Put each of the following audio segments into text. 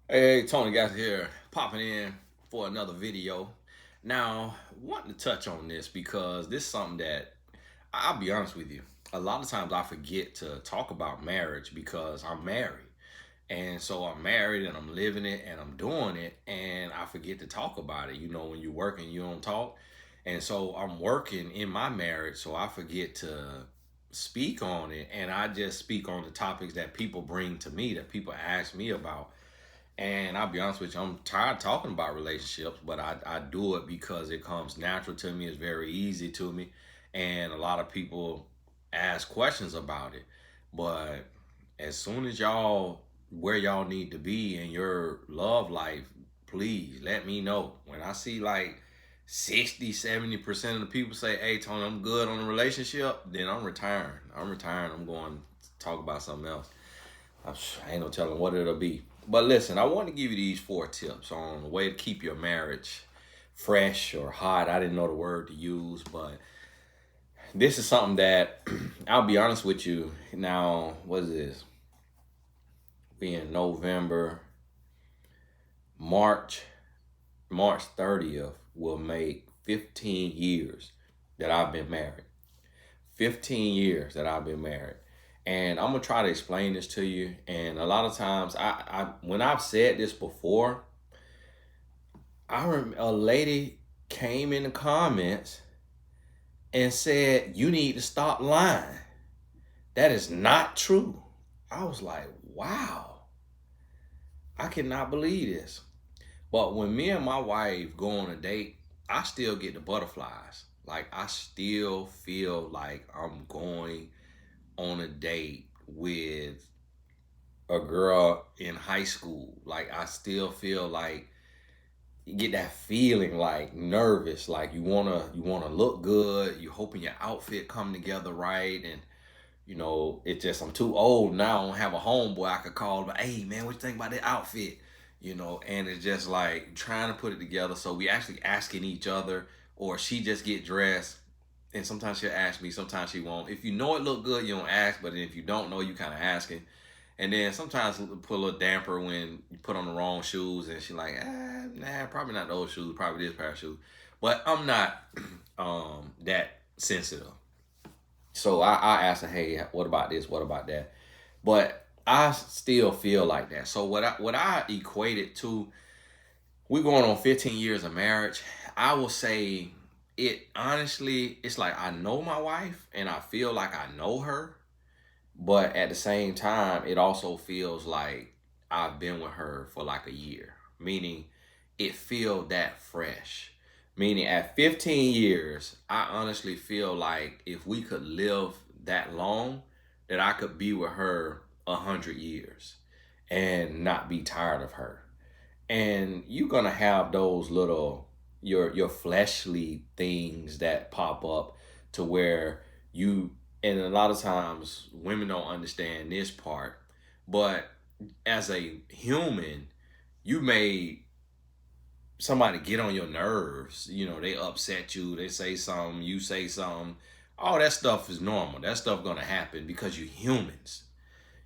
Hey, Tony Gas here, popping in for another video. Now, wanting to touch on this because this is something that I'll be honest with you. A lot of times I forget to talk about marriage because I'm married. And so I'm married and I'm living it and I'm doing it and I forget to talk about it. You know, when you're working, you don't talk. And so I'm working in my marriage, so I forget to speak on it. And I just speak on the topics that people bring to me, that people ask me about. And I'll be honest with you, I'm tired of talking about relationships, but I do it because it comes natural to me. It's very easy to me. And a lot of people ask questions about it. But as soon as y'all where y'all need to be in your love life, please let me know. When I see like 60, 70% of the people say, hey, Tony, I'm good on the relationship, then I'm retiring. I'm retiring. I'm going to talk about something else. I ain't no telling what it'll be. But listen, I want to give you these 4 tips on the way to keep your marriage fresh or hot. I didn't know the word to use, but this is something that I'll be honest with you. Now, what is this? We in November, March, March 30th will make 15 years that I've been married. 15 years that I've been married. And I'm gonna try to explain this to you. And a lot of times, when I've said this before, I remember a lady came in the comments and said, "You need to stop lying. That is not true." I was like, "Wow, I cannot believe this." But when me and my wife go on a date, I still get the butterflies. Like I still feel like I'm going on a date with a girl in high school. Like I still feel like you get that feeling like nervous, like you wanna look good, you hoping your outfit come together right, and it just I'm too old now. I don't have a homeboy I could call, but hey man, what you think about that outfit? And it's just like trying to put it together. So we actually asking each other, or she just get dressed, and sometimes she'll ask me, sometimes she won't. If you know it look good, you don't ask, but if you don't know, you kind of asking. And then sometimes put a little damper when you put on the wrong shoes, and she like, nah, probably not those shoes, probably this pair of shoes. But I'm not that sensitive. So I asked her, hey, what about this? What about that? But I still feel like that. So what I equate it to, we're going on 15 years of marriage. I will say it honestly, it's like I know my wife and I feel like I know her, but at the same time, it also feels like I've been with her for like a year, meaning it feels that fresh. Meaning at 15 years, I honestly feel like if we could live that long, that I could be with her 100 years and not be tired of her. And you're gonna have those little your fleshly things that pop up to where you and a lot of times women don't understand this part, but as a human, you may somebody get on your nerves, they upset you, they say something, you say something. All that stuff is normal. That stuff gonna happen because you humans.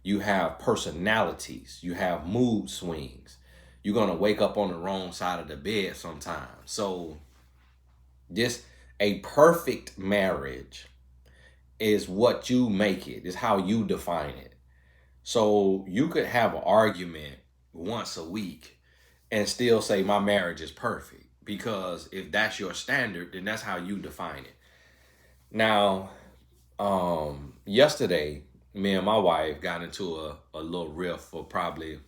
You have personalities, you have mood swings. You're gonna wake up on the wrong side of the bed sometimes. So this a perfect marriage is what you make it, is how you define it. So you could have an argument once a week and still say my marriage is perfect. Because if that's your standard, then that's how you define it. Now, yesterday, me and my wife got into a little riff for probably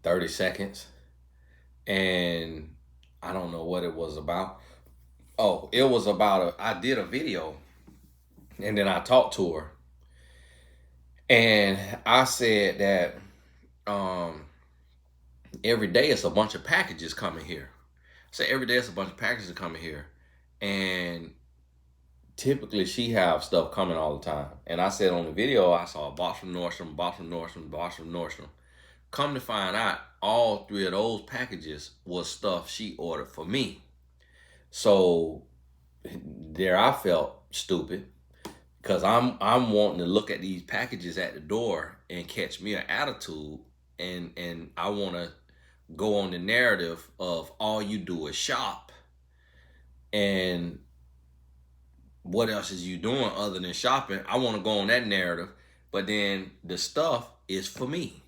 30 seconds. And I don't know what it was about. Oh, it was about I did a video and then I talked to her. And I said that um, every day it's a bunch of packages coming here. So every day it's a bunch of packages coming here. And typically she have stuff coming all the time. And I said on the video, I saw a box from Nordstrom, box from Nordstrom, box from Nordstrom. Come to find out, all 3 of those packages was stuff she ordered for me. So there I felt stupid because I'm wanting to look at these packages at the door and catch me an attitude and I want to go on the narrative of all you do is shop, and what else is you doing other than shopping? I want to go on that narrative, but then the stuff is for me.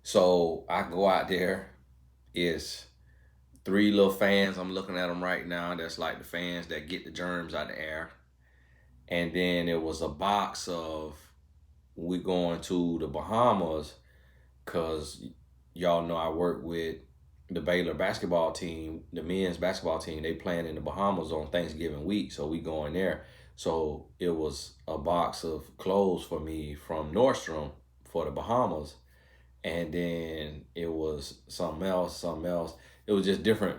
So I go out there. It's three little fans. I'm looking at them right now. That's like the fans that get the germs out of the air. And then it was a box of we going to the Bahamas because y'all know I work with the Baylor basketball team, the men's basketball team. They playing in the Bahamas on Thanksgiving week, so we going there. So it was a box of clothes for me from Nordstrom for the Bahamas, and then it was something else, something else. It was just different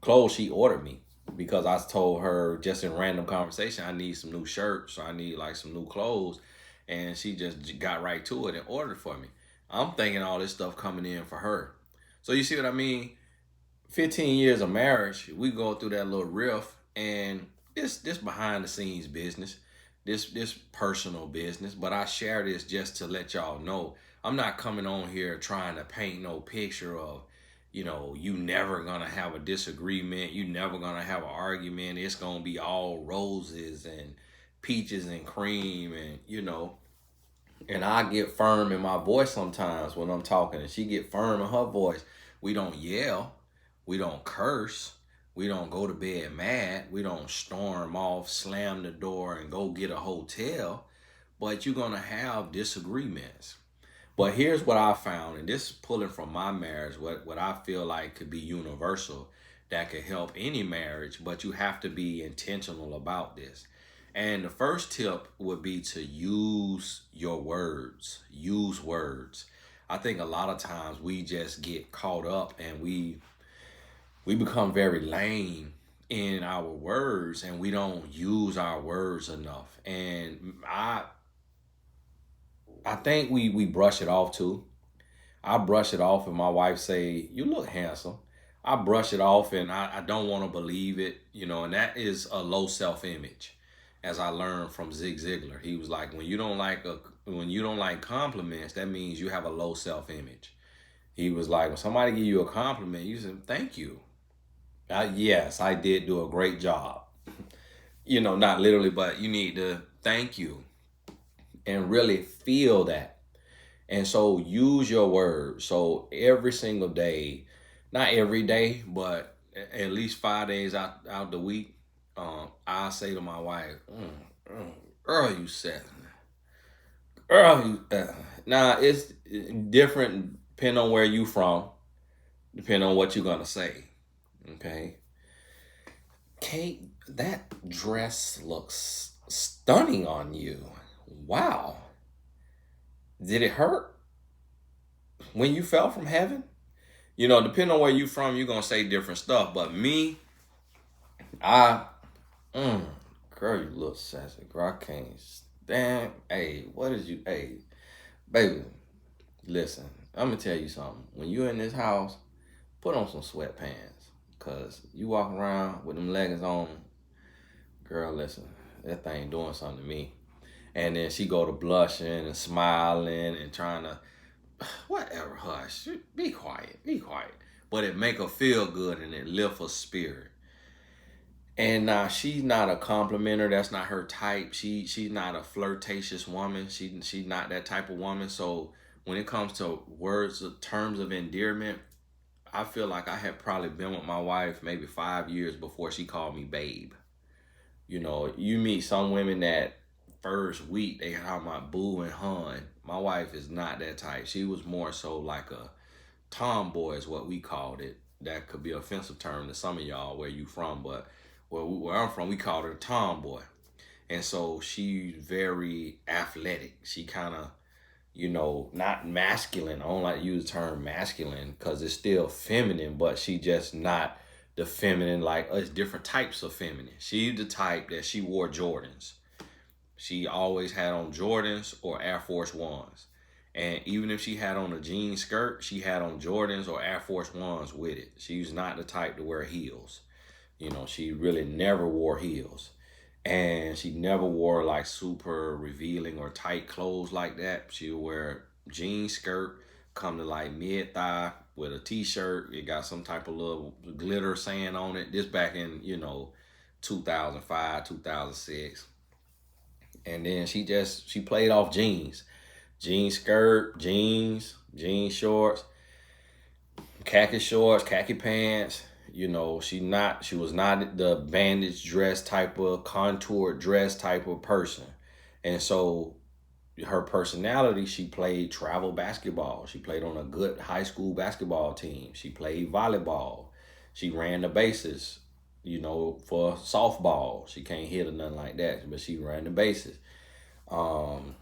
clothes she ordered me because I told her just in random conversation I need some new shirts, so I need like some new clothes, and she just got right to it and ordered for me. I'm thinking all this stuff coming in for her. So you see what I mean? 15 years of marriage, we go through that little riff, and this behind the scenes business, this personal business. But I share this just to let y'all know I'm not coming on here trying to paint no picture of, you never gonna have a disagreement, you never gonna have an argument. It's gonna be all roses and peaches and cream, and I get firm in my voice sometimes when I'm talking, and she get firm in her voice. We don't yell, we don't curse, we don't go to bed mad, we don't storm off, slam the door, and go get a hotel. But you're gonna have disagreements. But here's what I found, and this is pulling from my marriage, what I feel like could be universal that could help any marriage, but you have to be intentional about this. And the first tip would be to use your words. Use words. I think a lot of times we just get caught up and we become very lame in our words, and we don't use our words enough. And I think we brush it off too. I brush it off and my wife say, "You look handsome." I brush it off and I don't want to believe it, and that is a low self-image. As I learned from Zig Ziglar, he was like, when you don't like compliments, that means you have a low self-image. He was like, when somebody give you a compliment, you say, "Thank you. Yes, I did do a great job." Not literally, but you need to thank you and really feel that. And so use your words. So every single day, not every day, but at least 5 days out the week, I say to my wife, "Girl, you said, girl, you." Now it's different depending on where you from, depending on what you're gonna say. Okay, Kate, that dress looks stunning on you. Wow, did it hurt when you fell from heaven? Depending on where you from, you're gonna say different stuff. But me, I, mm, girl, you look sassy. Girl, I can't stand. Hey, what is you? Hey, baby, listen. I'm gonna tell you something. When you in this house, put on some sweatpants, cause you walking around with them leggings on. Girl, listen, that thing doing something to me. And then she go to blushing and smiling and trying to, whatever, hush, be quiet, be quiet. But it make her feel good and it lift her spirit. And now she's not a complimenter. That's not her type. She's not a flirtatious woman. She's not that type of woman. So when it comes to words, terms of endearment, I feel like I had probably been with my wife maybe 5 years before she called me babe. You meet some women that first week they talking about boo and hun. My wife is not that type. She was more so like a tomboy is what we called it. That could be an offensive term to some of y'all where you from, but where I'm from, we called her a tomboy. And so she's very athletic. She kind of, not masculine. I don't like to use the term masculine because it's still feminine, but she just not the feminine like us, different types of feminine. She's the type that she wore Jordans. She always had on Jordans or Air Force Ones. And even if she had on a jean skirt, she had on Jordans or Air Force Ones with it. She's not the type to wear heels. She really never wore heels. And she never wore like super revealing or tight clothes like that. She would wear jean skirt, come to like mid thigh with a t-shirt. It got some type of little glitter saying on it. This back in 2005, 2006. And then she played off jeans, jean skirt, jean shorts, khaki pants. She was not the bandage dress type of contoured dress type of person. And so her personality, she played travel basketball. She played on a good high school basketball team. She played volleyball. She ran the bases, for softball. She can't hit or nothing like that, but she ran the bases. Um,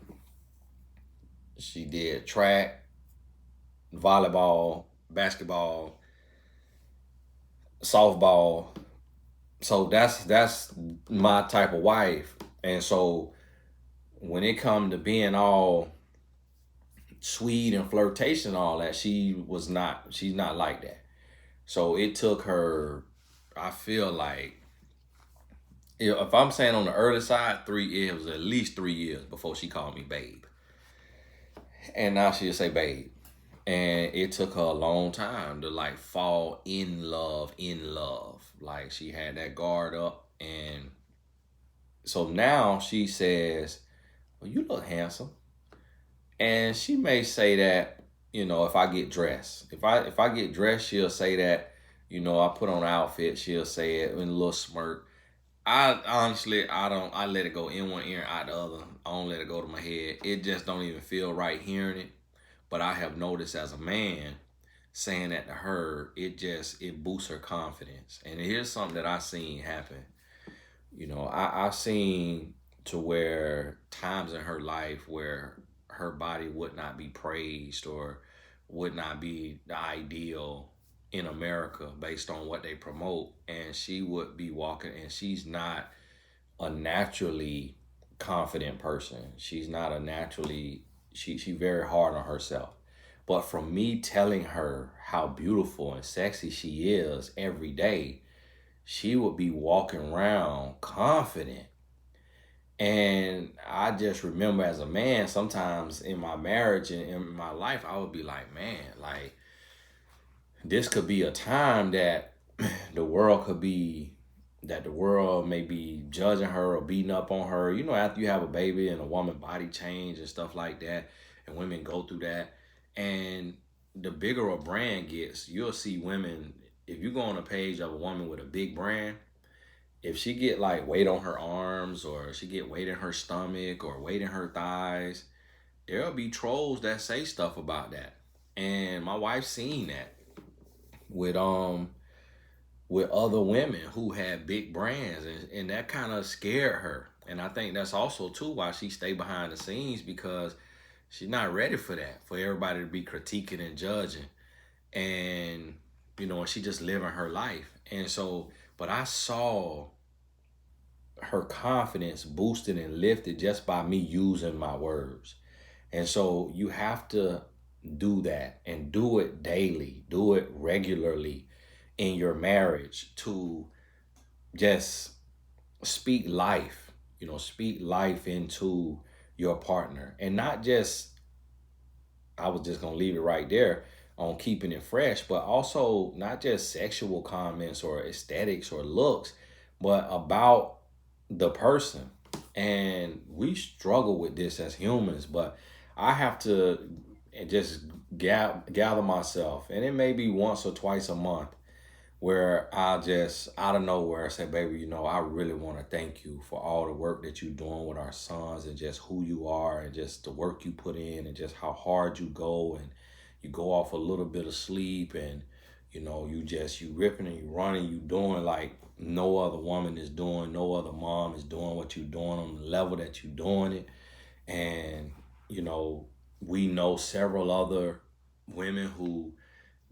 she did track, volleyball, basketball, softball. So that's my type of wife. And so when it come to being all sweet and flirtation and all that, she's not like that. So it took her, I feel like, if I'm saying on the early side, it was at least 3 years before she called me babe. And now she'll say babe. And it took her a long time to like fall in love, in love. Like she had that guard up. And so now she says, well, you look handsome. And she may say that, if I get dressed. If I get dressed, she'll say that, I put on an outfit, she'll say it in a little smirk. I honestly, I let it go in one ear, out the other. I don't let it go to my head. It just don't even feel right hearing it. But I have noticed as a man, saying that to her, it boosts her confidence. And here's something that I seen happen. I've seen to where times in her life where her body would not be praised or would not be the ideal in America based on what they promote. And she would be walking, and she's not a naturally confident person. She's not a naturally, she very hard on herself. But from me telling her how beautiful and sexy she is every day, she would be walking around confident. And I just remember as a man, sometimes in my marriage and in my life, I would be like, man, like this could be a time that the world may be judging her or beating up on her. After you have a baby and a woman body change and stuff like that, and women go through that. And the bigger a brand gets, you'll see women, if you go on a page of a woman with a big brand, if she get like weight on her arms or she get weight in her stomach or weight in her thighs, there'll be trolls that say stuff about that. And my wife seen that with other women who had big brands, and that kind of scared her. And I think that's also too why she stayed behind the scenes, because she's not ready for that, for everybody to be critiquing and judging. And she just living her life. And so, but I saw her confidence boosted and lifted just by me using my words. And so you have to do that, and do it daily, do it regularly in your marriage, to just speak life, speak life into your partner. And not just, I was just going to leave it right there on keeping it fresh, but also not just sexual comments or aesthetics or looks, but about the person. And we struggle with this as humans, but I have to just gather myself. And it may be once or twice a month where I just out of nowhere say, baby, I really want to thank you for all the work that you're doing with our sons, and just who you are, and just the work you put in, and just how hard you go, and you go off a little bit of sleep, and you ripping and you running, you doing like no other woman is doing, no other mom is doing what you're doing on the level that you're doing it. And we know several other women who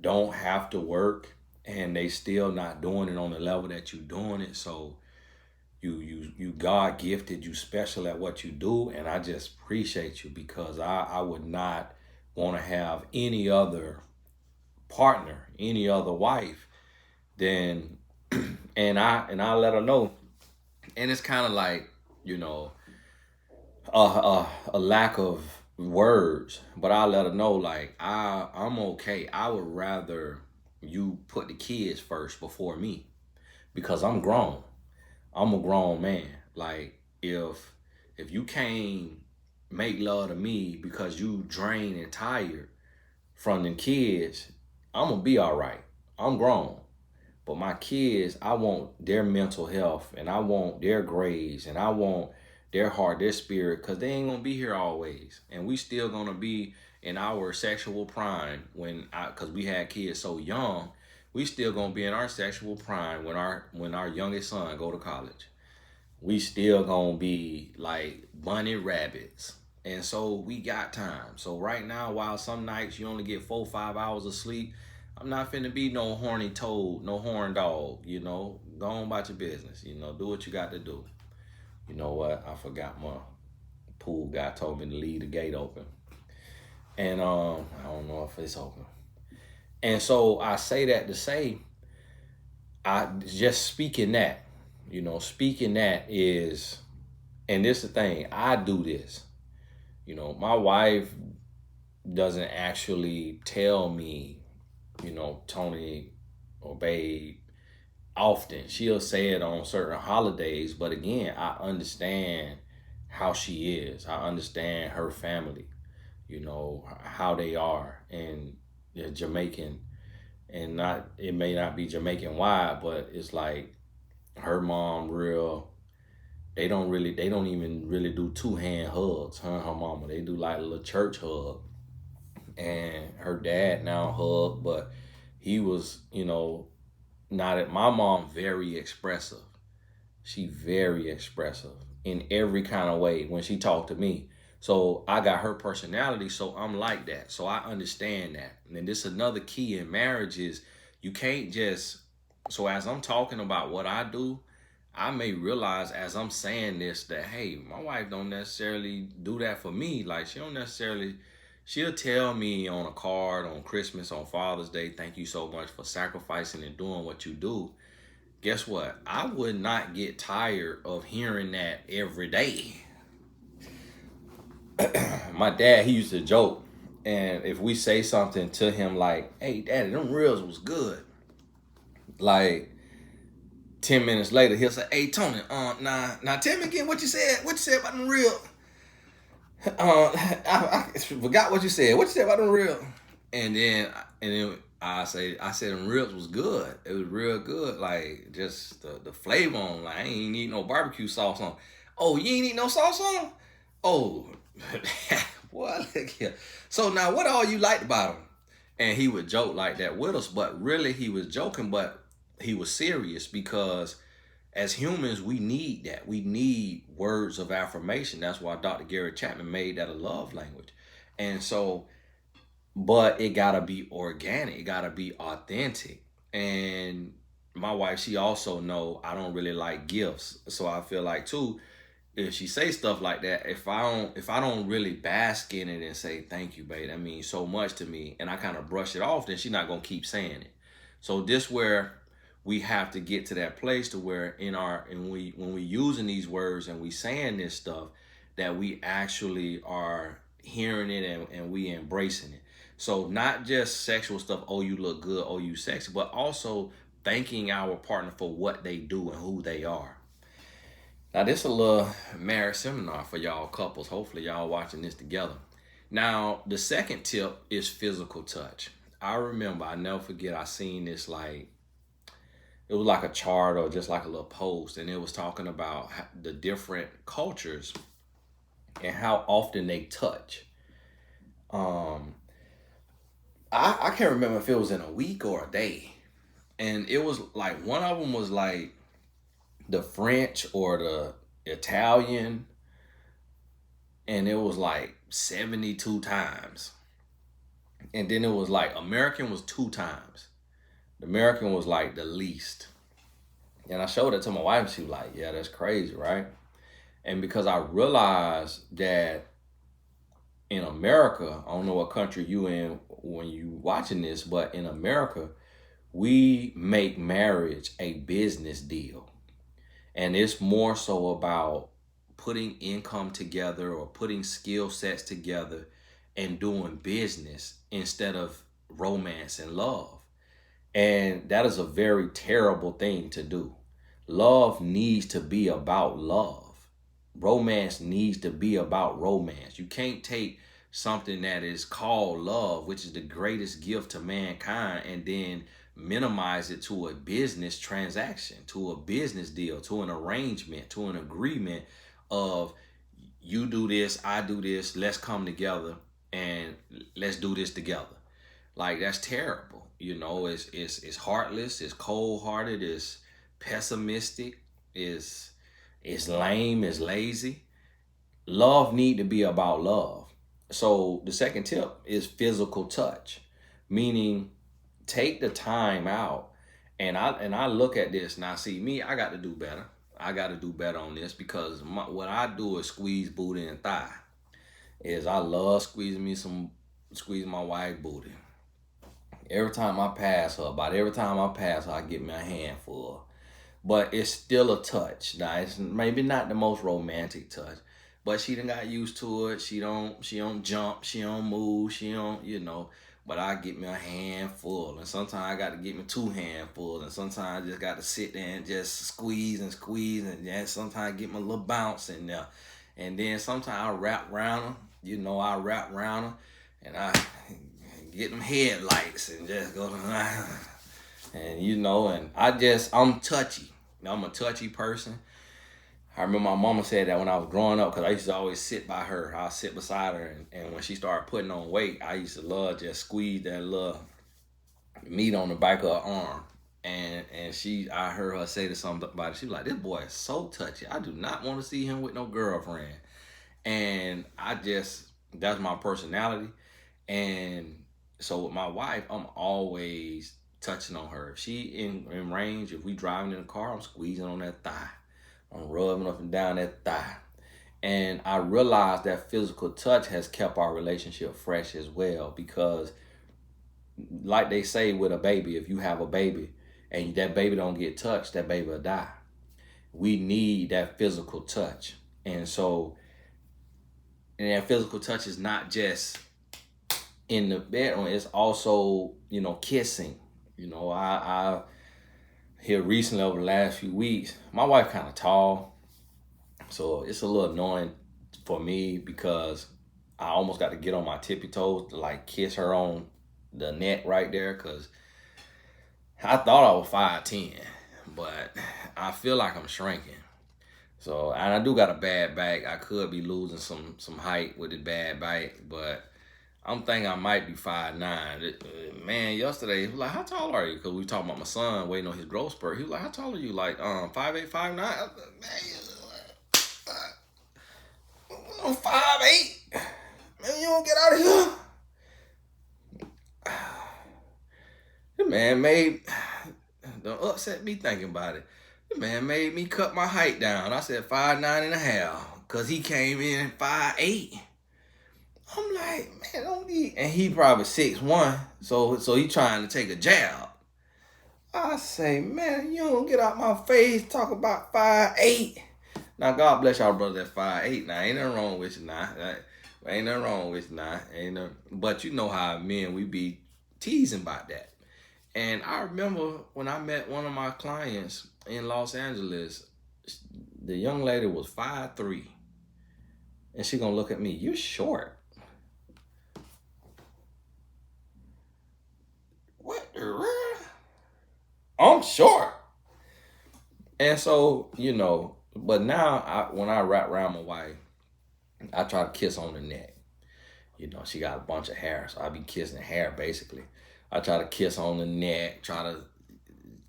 don't have to work, and they still not doing it on the level that you're doing it. So you God gifted, you special at what you do. And I just appreciate you, because I would not want to have any other partner, any other wife than and I let her know. And it's kind of like, a lack of words, but I let her know like I'm okay. I would rather you put the kids first before me because I'm grown. I'm a grown man. Like if you can't make love to me because you drained and tired from the kids, I'm gonna be all right. I'm grown. But my kids, I want their mental health and I want their grades and I want their heart, their spirit, because they ain't gonna be here always. And we still gonna be in our sexual prime because we had kids so young, we still gonna be in our sexual prime when our youngest son go to college. We still gonna be like bunny rabbits. And so we got time. So right now, while some nights you only get 4 or 5 hours of sleep, I'm not finna be no horny toad, no horn dog, Go on about your business, do what you got to do. You know what? I forgot my pool guy told me to leave the gate open. And I don't know if it's open. And so I say that to say, I just speaking that is, and this is the thing, I do this. My wife doesn't actually tell me, Tony or babe, often. She'll say it on certain holidays, but again, I understand how she is. I understand her family, how they are, and they're Jamaican, and not it may not be Jamaican wide, but it's like her mom real. They don't even really do two hand hugs. Her and her mama, they do like a little church hug, and her dad now hug, but he was, not at my mom very expressive. She very expressive in every kind of way when she talked to me. So I got her personality, so I'm like that. So I understand that. And then this another key in marriage is you can't just, so as I'm talking about what I do, I may realize as I'm saying this that hey, my wife don't necessarily do that for me. Like she don't necessarily, she'll tell me on a card on Christmas, on Father's Day, thank you so much for sacrificing and doing what you do. Guess what? I would not get tired of hearing that every day. My dad, he used to joke, and if we say something to him like, "Hey, Daddy, them ribs was good," like 10 minutes later, he'll say, "Hey, Tony, now tell me again what you said. What you said about them ribs? I forgot what you said. What you said about them ribs?" And then I said them ribs was good. It was real good. Like just the flavor on. Like I ain't eat no barbecue sauce on. Oh, you ain't eat no sauce on? Oh, what? Look here. So now, what all you liked about him? And he would joke like that with us, but really he was joking, but he was serious because as humans, we need that. We need words of affirmation. That's why Dr. Gary Chapman made that a love language. And so, but it gotta be organic. It gotta be authentic. And my wife, she also know I don't really like gifts. So I feel like too, if she say stuff like that, if I don't really bask in it and say thank you, babe, that means so much to me, and I kind of brush it off, then she's not gonna keep saying it. So this where we have to get to that place to where when we using these words and we saying this stuff, that we actually are hearing it and we embracing it. So not just sexual stuff, oh you look good, oh you sexy, but also thanking our partner for what they do and who they are. Now this a little marriage seminar for y'all couples. Hopefully y'all watching this together. Now the second tip is physical touch. I remember, I never forget, I seen this like it was like a chart or just like a little post, and it was talking about the different cultures and how often they touch. Um, I can't remember if it was in a week or a day, and it was like one of them was like the French or the Italian, and it was like 72 times. And then it was like American was 2 times. The American was like the least. And I showed it to my wife and she was like, yeah, that's crazy, right? And because I realized that in America, I don't know what country you in when you watching this, but in America, we make marriage a business deal. And it's more so about putting income together or putting skill sets together and doing business instead of romance and love. And that is a very terrible thing to do. Love needs to be about love. Romance needs to be about romance. You can't take something that is called love, which is the greatest gift to mankind, and then minimize it to a business transaction, to a business deal, to an arrangement, to an agreement of you do this, I do this, let's come together and let's do this together. Like, that's terrible. It's heartless, it's cold-hearted, it's pessimistic, it's lame, it's lazy. Love need to be about love. So the second tip is physical touch, meaning take the time out. And I look at this and I see me, I got to do better. I got to do better on this because what I do is squeeze booty and thigh. I love squeezing my wife booty. Every time I pass her, I get me a handful. But it's still a touch. Now, it's maybe not the most romantic touch, but she done got used to it. She don't jump, she don't move, she don't. But I get me a handful, and sometimes I got to get me 2 handfuls, and sometimes I just got to sit there and just squeeze, and then sometimes I get my little bounce in there. And then sometimes I wrap around her, and I get them headlights and just go and I'm touchy. I'm a touchy person. I remember my mama said that when I was growing up, because I used to always sit by her. I'll sit beside her, and when she started putting on weight, I used to love just squeeze that little meat on the back of her arm. And I heard her say to somebody, she was like, this boy is so touchy. I do not want to see him with no girlfriend. And that's my personality. And so with my wife, I'm always touching on her. If she in range, if we driving in the car, I'm squeezing on that thigh. I'm rubbing up and down that thigh. And I realized that physical touch has kept our relationship fresh as well, because like they say with a baby, if you have a baby and that baby don't get touched, that baby will die. We need that physical touch. And that physical touch is not just in the bedroom, it's also, kissing. I here recently over the last few weeks, my wife kind of tall, so it's a little annoying for me because I almost got to get on my tippy toes to like kiss her on the neck right there, because I thought I was 5'10", but I feel like I'm shrinking. So, and I do got a bad back. I could be losing some height with the bad back, but I'm thinking I might be 5'9". Man, yesterday, he was like, how tall are you? Because we talking about my son waiting on his growth spurt. He was like, how tall are you? Like, 5'8", 5'9"? Man, I'm 5'8". Man, you don't get out of here. The man don't upset me thinking about it. The man made me cut my height down. I said 5'9.5", because he came in 5'8". I'm like, man, don't need. And he probably 6'1", so he trying to take a jab. I say, man, you don't get out my face, talk about 5'8". Now, God bless y'all brothers at 5'8". Now, ain't nothing wrong with you now. Ain't nothing wrong with you now. But you know how men, we be teasing about that. And I remember when I met one of my clients in Los Angeles, the young lady was 5'3". And she gonna look at me, you're short. What the real? I'm short. And so, but now when I wrap around my wife, I try to kiss on the neck. She got a bunch of hair, so I be kissing the hair basically. I try to kiss on the neck, try to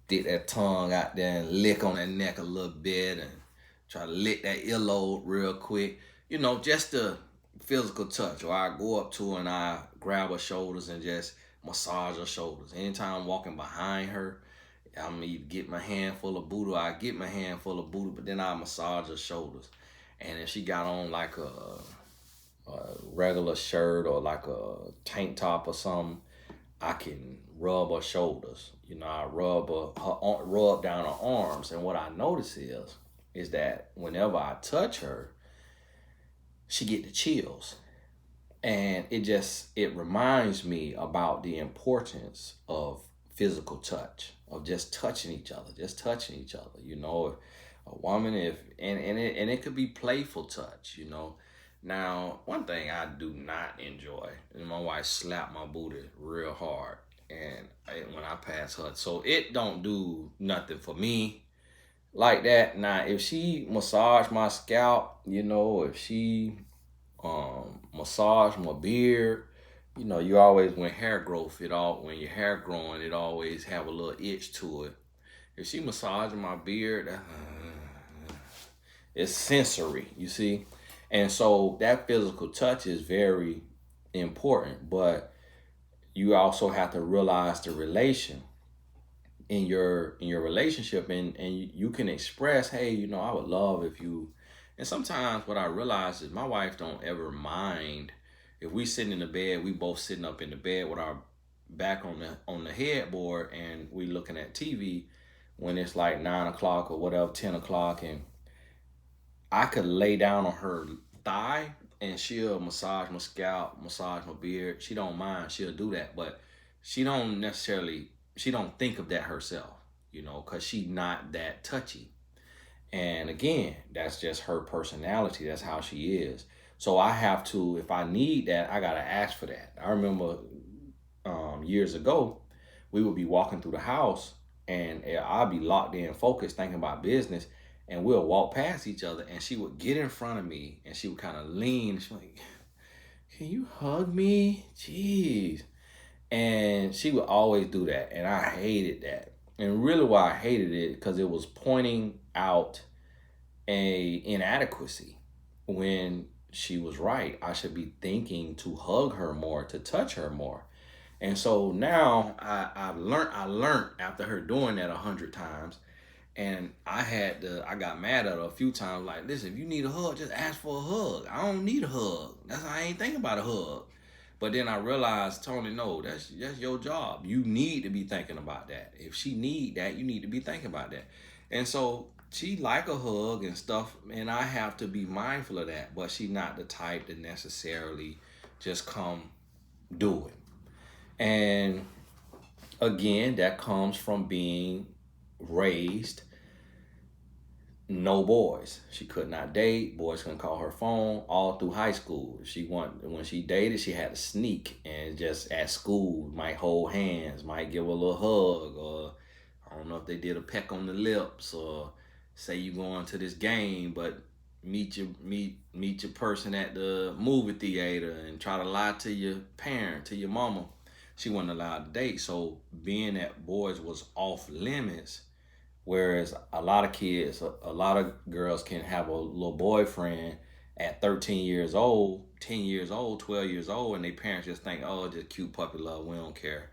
get that tongue out there and lick on that neck a little bit and try to lick that earlobe real quick. Just the physical touch. Or I go up to her and I grab her shoulders and just massage her shoulders. Anytime I'm walking behind her, I'm either get my hand full of booty or I get my hand full of booty, but then I massage her shoulders. And if she got on like a regular shirt or like a tank top or something, I can rub her shoulders. I rub down her arms. And what I notice is that whenever I touch her, she get the chills. And it reminds me about the importance of physical touch, of just touching each other, you know. A woman, if and it could be playful touch, you know. Now, one thing I do not enjoy is my wife slap my booty real hard, and when I pass her, so it don't do nothing for me like that. Now, if she massage my scalp, you know, if she massage my beard, you know, you always, when hair growth, when your hair growing, it always have a little itch to it. If she massaging my beard, it's sensory, you see. And so that physical touch is very important, but you also have to realize the relation in your relationship, and you can express, hey, you know, I would love if you. And sometimes what I realize is my wife don't ever mind if we sitting in the bed, we both sitting up in the bed with our back on the headboard, and we looking at TV when it's like 9 o'clock or whatever, 10 o'clock, and I could lay down on her thigh and she'll massage my scalp, massage my beard. She don't mind. She'll do that, but she don't think of that herself, you know, because she not that touchy. And again, that's just her personality. That's how she is. So I have to, if I need that, I gotta ask for that. I remember years ago, we would be walking through the house, and I'd be locked in, focused, thinking about business, and we'll walk past each other, and she would get in front of me, and she would kind of lean. She's like, "Can you hug me? Jeez." And she would always do that, and I hated that. And really, why I hated it, because it was pointing out a inadequacy when she was right. I should be thinking to hug her more, to touch her more. And so now I learned after her doing that 100 times, and I got mad at her a few times. Like, listen, if you need a hug, just ask for a hug. I don't need a hug. I ain't thinking about a hug. But then I realized, Tony, no, that's your job. You need to be thinking about that. If she need that, you need to be thinking about that. And so she like a hug and stuff, and I have to be mindful of that. But she not the type to necessarily just come do it. And again, that comes from being raised no boys. She could not date. Boys couldn't call her phone all through high school. When she dated, she had to sneak, and just at school might hold hands, might give a little hug, or I don't know if they did a peck on the lips, or say you going to this game, but meet your person at the movie theater and try to lie to your parent, to your mama. She wasn't allowed to date. So being that boys was off limits, whereas a lot of kids, a lot of girls can have a little boyfriend at 13 years old, 10 years old, 12 years old, and their parents just think, oh, just cute puppy love, we don't care.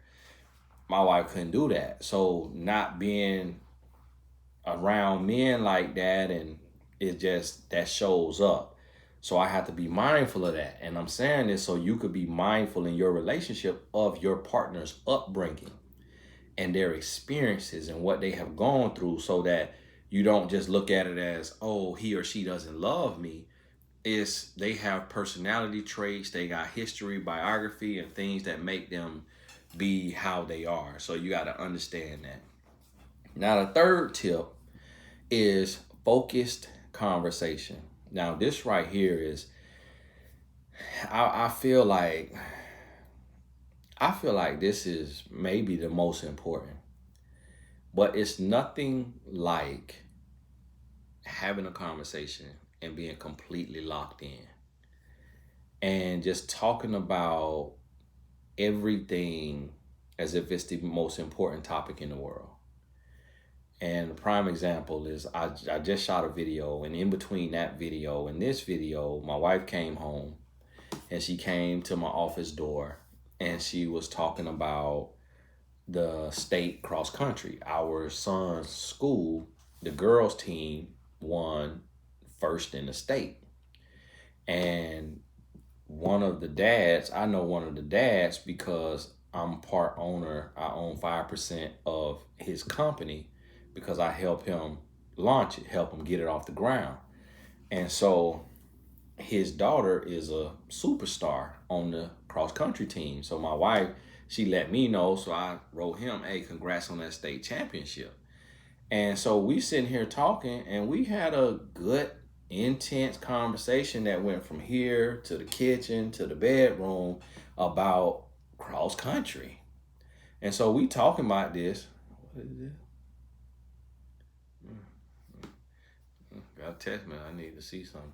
My wife couldn't do that. So not being around men like that, and it just, that shows up. So I have to be mindful of that. And I'm saying this so you could be mindful in your relationship of your partner's upbringing and their experiences and what they have gone through, so that you don't just look at it as, oh, he or she doesn't love me. It's, they have personality traits, they got history, biography, and things that make them be how they are. So you got to understand that. Now, the third tip is focused conversation. Now, this right here is, I feel like this is maybe the most important, but it's nothing like having a conversation and being completely locked in and just talking about everything as if it's the most important topic in the world. And the prime example is, I just shot a video, and in between that video and this video, my wife came home, and she came to my office door, and she was talking about the state cross country. Our son's school, the girls team, won first in the state. And one of the dads, I know one of the dads because I'm part owner. I own 5% of his company because I help him launch it, help him get it off the ground. And so his daughter is a superstar on the cross country team. So my wife, she let me know. So I wrote him, hey, congrats on that state championship. And so we sitting here talking, and we had a good, intense conversation that went from here to the kitchen to the bedroom about cross country. And so we talking about this. What is this? Got a text me. I need to see something.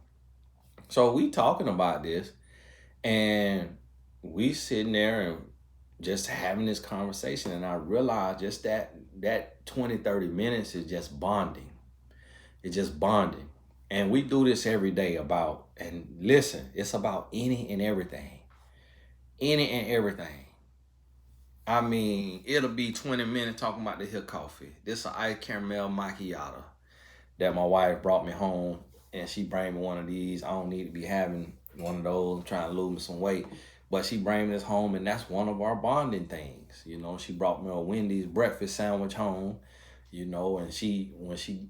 So we talking about this, and we sitting there and just having this conversation. And I realized just that 20, 30 minutes is just bonding. It's just bonding. And we do this every day about, and listen, it's about any and everything. Any and everything. I mean, it'll be 20 minutes talking about the Hill coffee. This is an ice caramel macchiato that my wife brought me home, and she bring me one of these. I don't need to be having one of those. I'm trying to lose me some weight. But she bring me this home, and that's one of our bonding things. You know, she brought me a Wendy's breakfast sandwich home, you know, and when she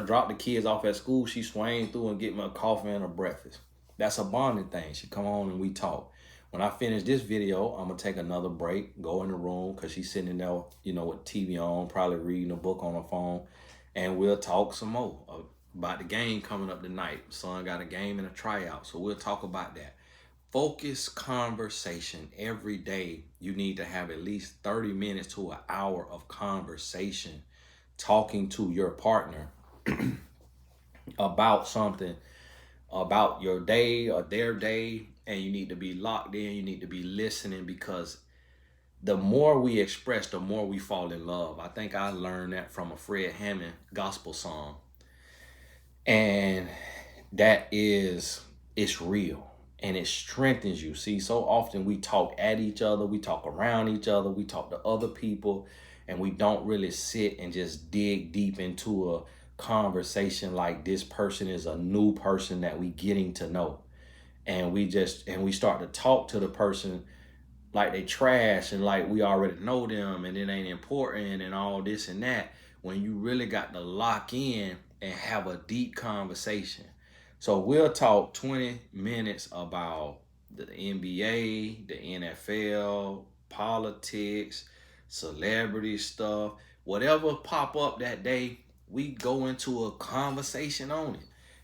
dropped the kids off at school, she swang through and get me a coffee and a breakfast. That's a bonding thing. She come on and we talk. When I finish this video, I'm going to take another break, go in the room, because she's sitting there, you know, with TV on, probably reading a book on her phone, and we'll talk some more about the game coming up tonight. Son got a game and a tryout, so we'll talk about that. Focused conversation every day. You need to have at least 30 minutes to an hour of conversation talking to your partner about something, about your day or their day, and you need to be locked in. You need to be listening, because the more we express, the more we fall in love. I think I learned that from a Fred Hammond gospel song. And it's real. And it strengthens you. See, so often we talk at each other, we talk around each other, we talk to other people, and we don't really sit and just dig deep into a conversation like this person is a new person that we getting to know. And we start to talk to the person like they trash and like we already know them and it ain't important and all this and that, when you really got to lock in and have a deep conversation. So we'll talk 20 minutes about the NBA, the NFL, politics, celebrity stuff, whatever pop up that day, we go into a conversation on it.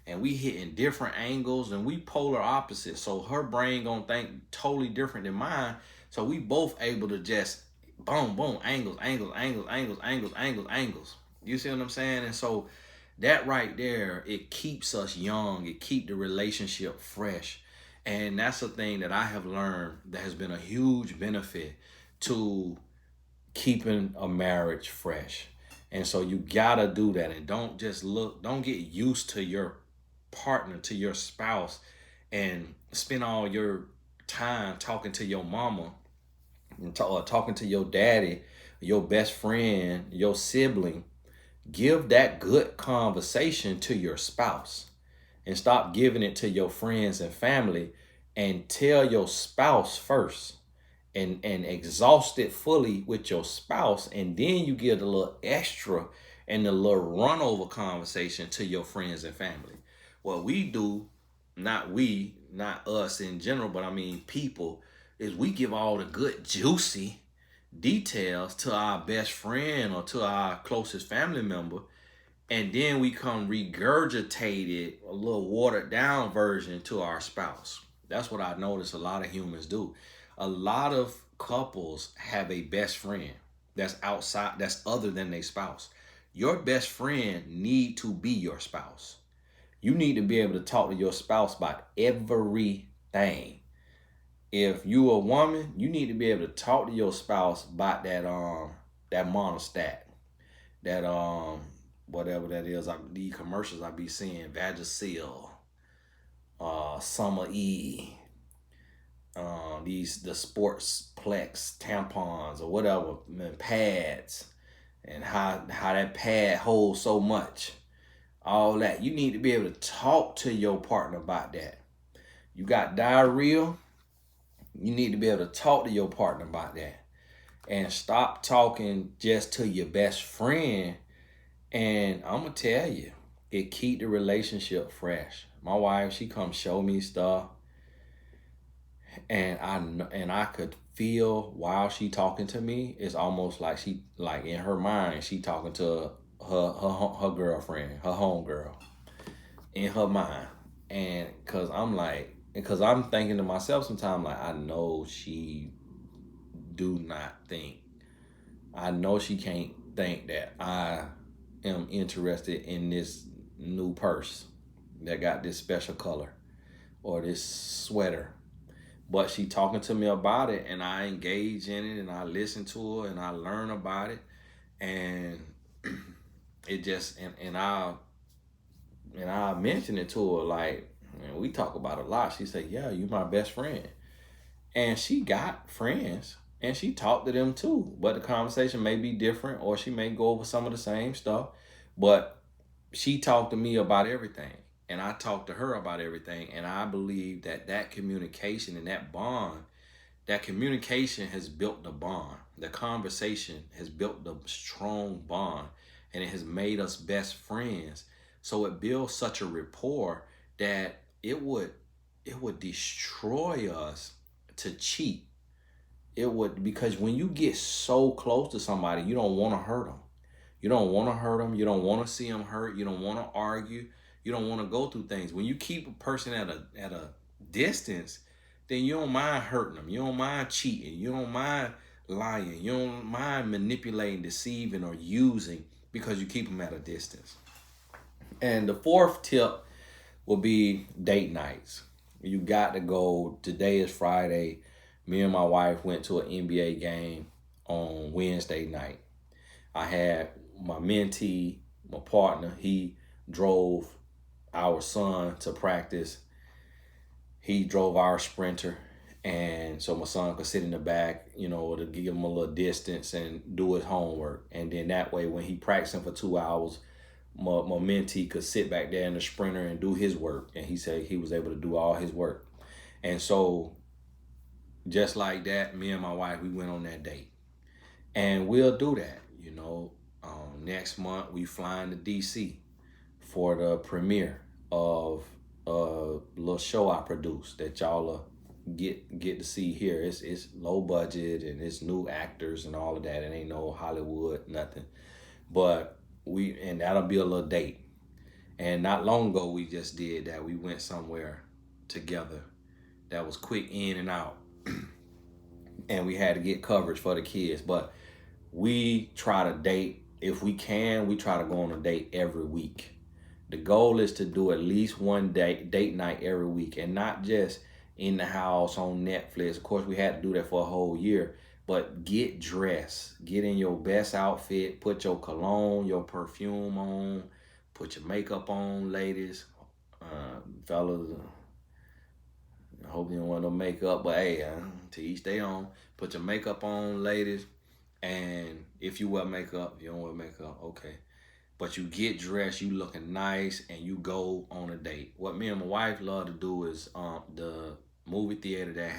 And we hitting different angles, and we polar opposites. So her brain gonna think totally different than mine. So we both able to just boom, boom, angles. You see what I'm saying? And so that right there, it keeps us young. It keep the relationship fresh. And that's the thing that I have learned that has been a huge benefit to keeping a marriage fresh. And so you gotta do that. And don't get used to your partner, to your spouse, and spend all your time talking to your mama and talking to your daddy, your best friend, your sibling. Give that good conversation to your spouse, and stop giving it to your friends and family, and tell your spouse first, and exhaust it fully with your spouse, and then you give a little extra and a little run over conversation to your friends and family. What we do, not us in general, but I mean people, is we give all the good juicy details to our best friend or to our closest family member, and then we come regurgitate it, a little watered down version, to our spouse. That's what I notice a lot of humans do. A lot of couples have a best friend that's outside, that's other than their spouse. Your best friend need to be your spouse. You need to be able to talk to your spouse about everything. If you a woman, you need to be able to talk to your spouse about that monostat, that whatever that is. These commercials I be seeing, Vagisil, Summer E, the sports plex tampons or whatever, man, pads, and how that pad holds so much. All that. You need to be able to talk to your partner about that. You got diarrhea, you need to be able to talk to your partner about that. And stop talking just to your best friend. And I'm going to tell you, it keep the relationship fresh. My wife, she come show me stuff, and I could feel while she talking to me, it's almost like she, like in her mind, she talking to her girlfriend, her homegirl, in her mind. And cause I'm like, because I'm thinking to myself sometimes, like, I know she do not think, I know she can't think that I am interested in this new purse that got this special color or this sweater. But she talking to me about it, and I engage in it, and I listen to her, and I learn about it, and it just, and I mention it to her, like, man, we talk about it a lot. She said, "Yeah, you my best friend," and she got friends, and she talked to them too. But the conversation may be different, or she may go over some of the same stuff. But she talked to me about everything, and I talked to her about everything. And I believe that that communication and that bond, that communication has built the bond. The conversation has built the strong bond, and it has made us best friends. So it builds such a rapport that it would destroy us to cheat. It would, because when you get so close to somebody, you don't want to hurt them. You don't want to hurt them. You don't want to see them hurt. You don't want to argue. You don't want to go through things. When you keep a person at a distance, then you don't mind hurting them. You don't mind cheating. You don't mind lying. You don't mind manipulating, deceiving, or using, because you keep them at a distance. And the fourth tip will be date nights. You got to go. Today is Friday. Me and my wife went to an NBA game on Wednesday night. I had my mentee, my partner, he drove our son to practice. He drove our Sprinter. And so my son could sit in the back, to give him a little distance and do his homework. And then that way, when he practicing for 2 hours, my mentee could sit back there in the Sprinter and do his work. And he said he was able to do all his work. And so just like that, me and my wife, we went on that date. And we'll do that, next month we flying to DC for the premiere of a little show I produced that y'all get to see here. It's low budget, and it's new actors and all of that. It ain't no Hollywood, nothing. But and that'll be a little date. And not long ago we just did that. We went somewhere together that was quick in and out. And we had to get coverage for the kids. But we try to date, if we can, we try to go on a date every week. The goal is to do at least one date night every week, and not just in the house on Netflix. Of course, we had to do that for a whole year, but get dressed, get in your best outfit, put your cologne, your perfume on, put your makeup on, ladies, fellas. I hope you don't want no makeup, but hey, to each their own. Put your makeup on, ladies. And if you wear makeup, if you don't wear makeup, okay. But you get dressed, you looking nice, and you go on a date. What me and my wife love to do is the movie theater that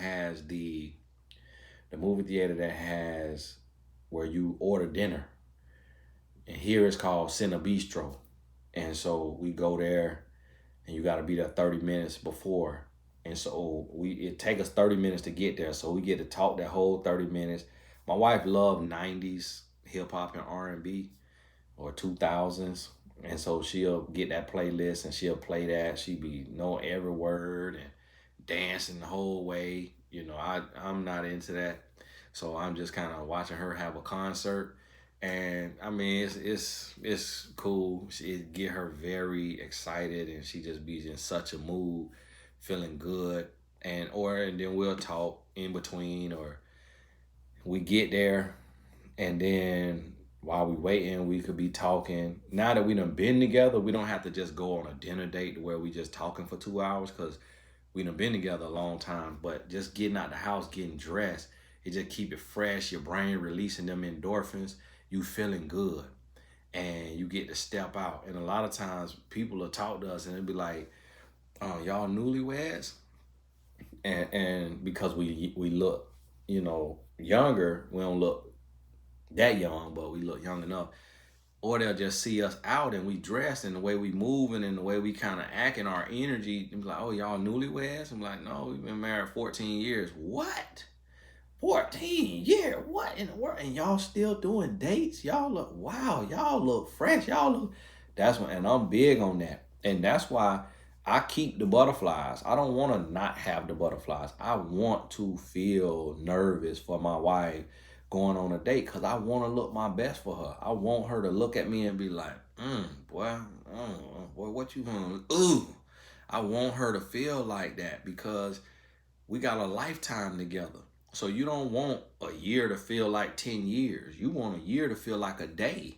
has where you order dinner. And here it's called Cine Bistro. And so we go there, and you got to be there 30 minutes before. And so it take us 30 minutes to get there. So we get to talk that whole 30 minutes. My wife loved 90s hip hop and R&B, or 2000s. And so she'll get that playlist and she'll play that. She be knowing every word and dancing the whole way. I'm not into that. So I'm just kind of watching her have a concert. And I mean, it's cool. It get her very excited, and she just be in such a mood, feeling good. And then we'll talk in between, or we get there, and then while we waiting, we could be talking. Now that we done been together, we don't have to just go on a dinner date where we just talking for 2 hours, because we done been together a long time. But just getting out the house, getting dressed, it just keep it fresh. Your brain releasing them endorphins. You feeling good, and you get to step out. And a lot of times people will talk to us and it'll be like, "Oh, y'all newlyweds?" And because we look, younger, we don't look that young, but we look young enough. or they'll just see us out and we dress and the way we moving and the way we kind of act and our energy and be like, oh, y'all newlyweds? I'm like, no, we've been married 14 years. What? 14 years? What in the world? And y'all still doing dates? Y'all look, wow, y'all look fresh. Y'all look, that's what, and I'm big on that. And that's why I keep the butterflies. I don't want to not have the butterflies. I want to feel nervous for my wife going on a date because I want to look my best for her. I want her to look at me and be like, boy, boy, what you want? Ooh. I want her to feel like that because we got a lifetime together. So you don't want a year to feel like 10 years. You want a year to feel like a day.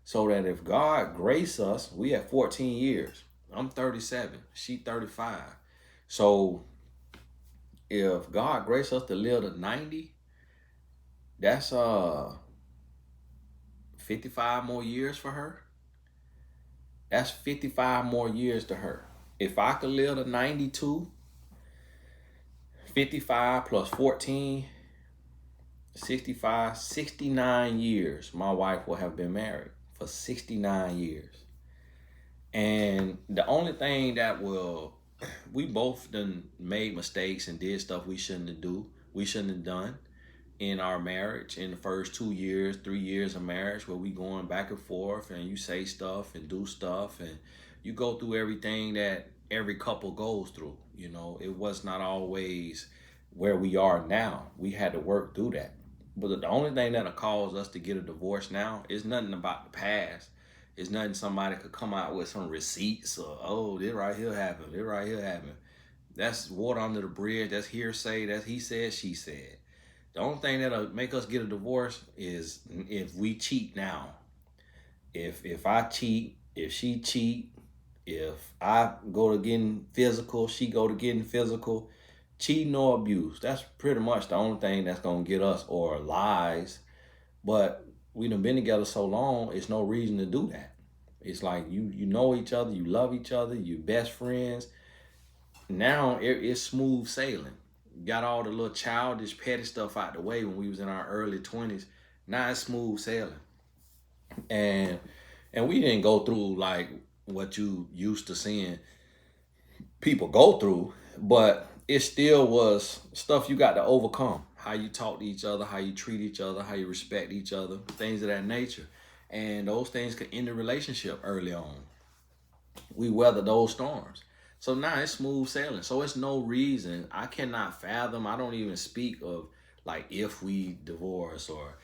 So that if God grace us, we have 14 years. I'm 37, she 35. So if God grace us to live to 90, that's 55 more years for her. That's 55 more years to her. If I could live to 92, 55 plus 14, 65, 69 years, my wife will have been married for 69 years. And the only thing that we both done made mistakes and did stuff we shouldn't have done in our marriage in the first 2 years, 3 years of marriage, where we going back and forth and you say stuff and do stuff and you go through everything that every couple goes through. You know, it was not always where we are now. We had to work through that. But the only thing that'll cause us to get a divorce now is nothing about the past. It's nothing somebody could come out with some receipts or, oh, this right here happened. This right here happened. That's water under the bridge. That's hearsay. That's he said, she said. The only thing that'll make us get a divorce is if we cheat now. If I cheat, if she cheat, if I go to getting physical, she go to getting physical, cheating or abuse. That's pretty much the only thing that's going to get us, or lies. But we done been together so long, it's no reason to do that. It's like you know each other, you love each other, you best friends. Now it's smooth sailing. Got all the little childish, petty stuff out the way when we was in our early 20s. Now it's smooth sailing. And we didn't go through like what you used to seeing people go through, but it still was stuff you got to overcome. How you talk to each other, how you treat each other, how you respect each other, things of that nature. And those things could end the relationship early on. We weather those storms. So now it's smooth sailing. So it's no reason. I cannot fathom. I don't even speak of like if we divorce or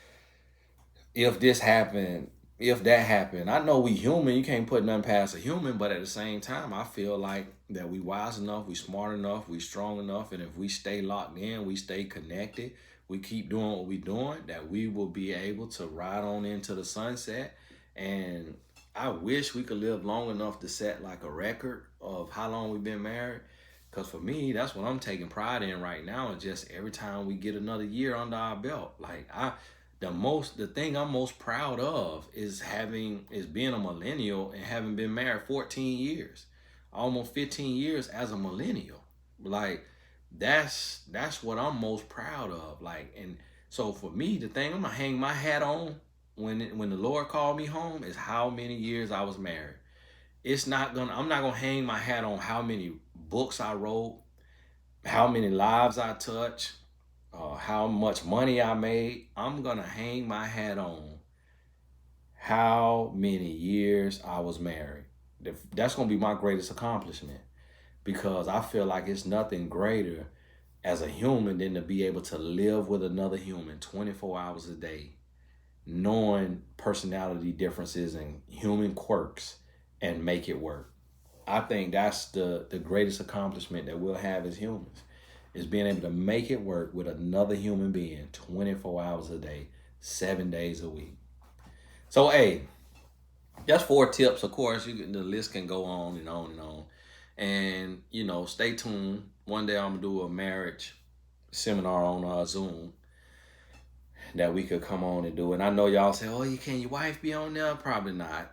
if this happened, if that happened. I know we human. You can't put nothing past a human. But at the same time, I feel like that we wise enough, we smart enough, we strong enough. And if we stay locked in, we stay connected, we keep doing what we're doing, that we will be able to ride on into the sunset. And I wish we could live long enough to set like a record of how long we've been married. Because for me, that's what I'm taking pride in right now. And just every time we get another year under our belt, like the thing I'm most proud of is being a millennial and having been married 14 years, almost 15 years as a millennial. Like that's what I'm most proud of. Like, and so for me, the thing I'm gonna hang my hat on when the Lord called me home is how many years I was married. I'm not gonna hang my hat on how many books I wrote, how many lives I touched, how much money I made. I'm gonna hang my hat on how many years I was married. That's gonna be my greatest accomplishment, because I feel like it's nothing greater as a human than to be able to live with another human 24 hours a day, knowing personality differences and human quirks, and make it work. I think that's the greatest accomplishment that we'll have as humans, is being able to make it work with another human being 24 hours a day, 7 days a week. So, hey, that's 4 tips. Of course, the list can go on and on and on. And, stay tuned. One day I'm going to do a marriage seminar on Zoom that we could come on and do. And I know y'all say, oh, can your wife be on there? Probably not.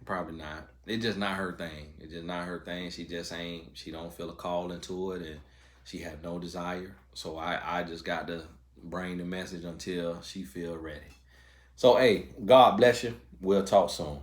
Probably not. It's just not her thing. It's just not her thing. She don't feel a call into it, and she had no desire. So I just got to bring the message until she feel ready. So, hey, God bless you. We'll talk soon.